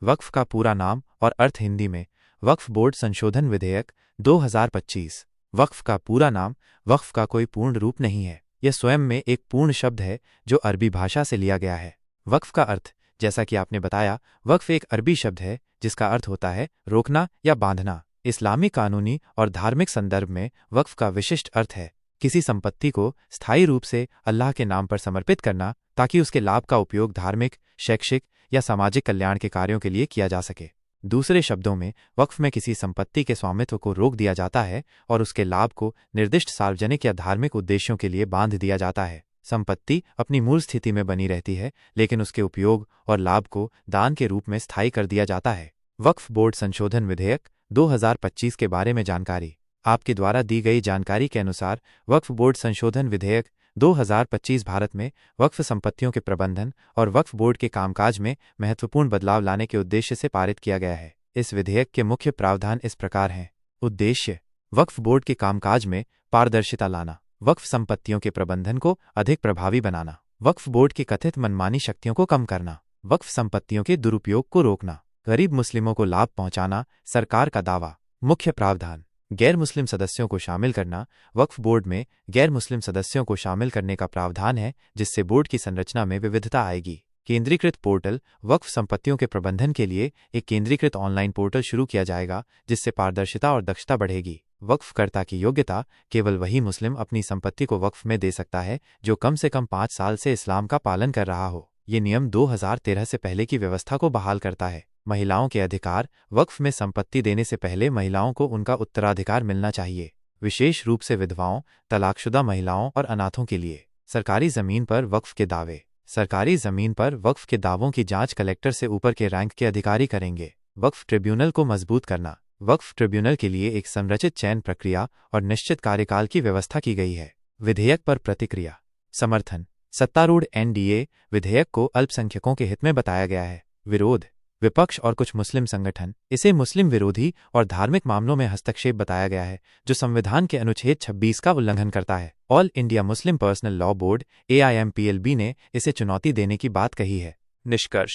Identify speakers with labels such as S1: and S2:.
S1: वक्फ का पूरा नाम और अर्थ हिंदी में। वक्फ बोर्ड संशोधन विधेयक 2025। वक्फ का पूरा नाम वक्फ का कोई पूर्ण रूप नहीं है। यह स्वयं में एक पूर्ण शब्द है जो अरबी भाषा से लिया गया है। वक्फ का अर्थ, जैसा कि आपने बताया, वक्फ एक अरबी शब्द है जिसका अर्थ होता है रोकना या बांधना। इस्लामी कानूनी और धार्मिक संदर्भ में वक्फ का विशिष्ट अर्थ है किसी संपत्ति को स्थायी रूप से अल्लाह के नाम पर समर्पित करना ताकि उसके लाभ का उपयोग धार्मिक, शैक्षिक या सामाजिक कल्याण के कार्यों के लिए किया जा सके। दूसरे शब्दों में, वक्फ में किसी संपत्ति के स्वामित्व को रोक दिया जाता है और उसके लाभ को निर्दिष्ट सार्वजनिक या धार्मिक उद्देश्यों के लिए बांध दिया जाता है। संपत्ति अपनी मूल स्थिति में बनी रहती है, लेकिन उसके उपयोग और लाभ को दान के रूप में स्थायी कर दिया जाता है। वक्फ बोर्ड संशोधन विधेयक 2025 के बारे में जानकारी। आपके द्वारा दी गई जानकारी के अनुसार वक्फ बोर्ड संशोधन विधेयक 2025 भारत में वक्फ संपत्तियों के प्रबंधन और वक्फ बोर्ड के कामकाज में महत्वपूर्ण बदलाव लाने के उद्देश्य से पारित किया गया है। इस विधेयक के मुख्य प्रावधान इस प्रकार हैं। उद्देश्य: वक्फ बोर्ड के कामकाज में पारदर्शिता लाना, वक्फ संपत्तियों के प्रबंधन को अधिक प्रभावी बनाना, वक्फ बोर्ड की कथित मनमानी शक्तियों को कम करना, वक्फ संपत्तियों के दुरुपयोग को रोकना, गरीब मुस्लिमों को लाभ पहुंचाना। सरकार का दावा। मुख्य प्रावधान: गैर मुस्लिम सदस्यों को शामिल करना। वक्फ बोर्ड में गैर मुस्लिम सदस्यों को शामिल करने का प्रावधान है, जिससे बोर्ड की संरचना में विविधता आएगी। केंद्रीकृत पोर्टल: वक्फ संपत्तियों के प्रबंधन के लिए एक केंद्रीकृत ऑनलाइन पोर्टल शुरू किया जाएगा, जिससे पारदर्शिता और दक्षता बढ़ेगी। वक्फकर्ता की योग्यता: केवल वही मुस्लिम अपनी संपत्ति को वक्फ में दे सकता है जो कम से कम 5 साल से इस्लाम का पालन कर रहा हो। ये नियम 2013 से पहले की व्यवस्था को बहाल करता है। महिलाओं के अधिकार: वक्फ में संपत्ति देने से पहले महिलाओं को उनका उत्तराधिकार मिलना चाहिए, विशेष रूप से विधवाओं, तलाकशुदा महिलाओं और अनाथों के लिए। सरकारी जमीन पर वक्फ के दावे: सरकारी जमीन पर वक्फ के दावों की जांच कलेक्टर से ऊपर के रैंक के अधिकारी करेंगे। वक्फ ट्रिब्यूनल को मजबूत करना: वक्फ ट्रिब्यूनल के लिए एक संरचित चयन प्रक्रिया और निश्चित कार्यकाल की व्यवस्था की गई है। विधेयक पर प्रतिक्रिया। समर्थन: सत्तारूढ़ एनडीए विधेयक को अल्पसंख्यकों के हित में बताया गया है। विरोध: विपक्ष और कुछ मुस्लिम संगठन। इसे मुस्लिम विरोधी और धार्मिक मामलों में हस्तक्षेप बताया गया है, जो संविधान के अनुच्छेद 26 का उल्लंघन करता है। All India Muslim personal law board AIMPLB ने इसे चुनौती देने की बात कही है। निष्कर्ष: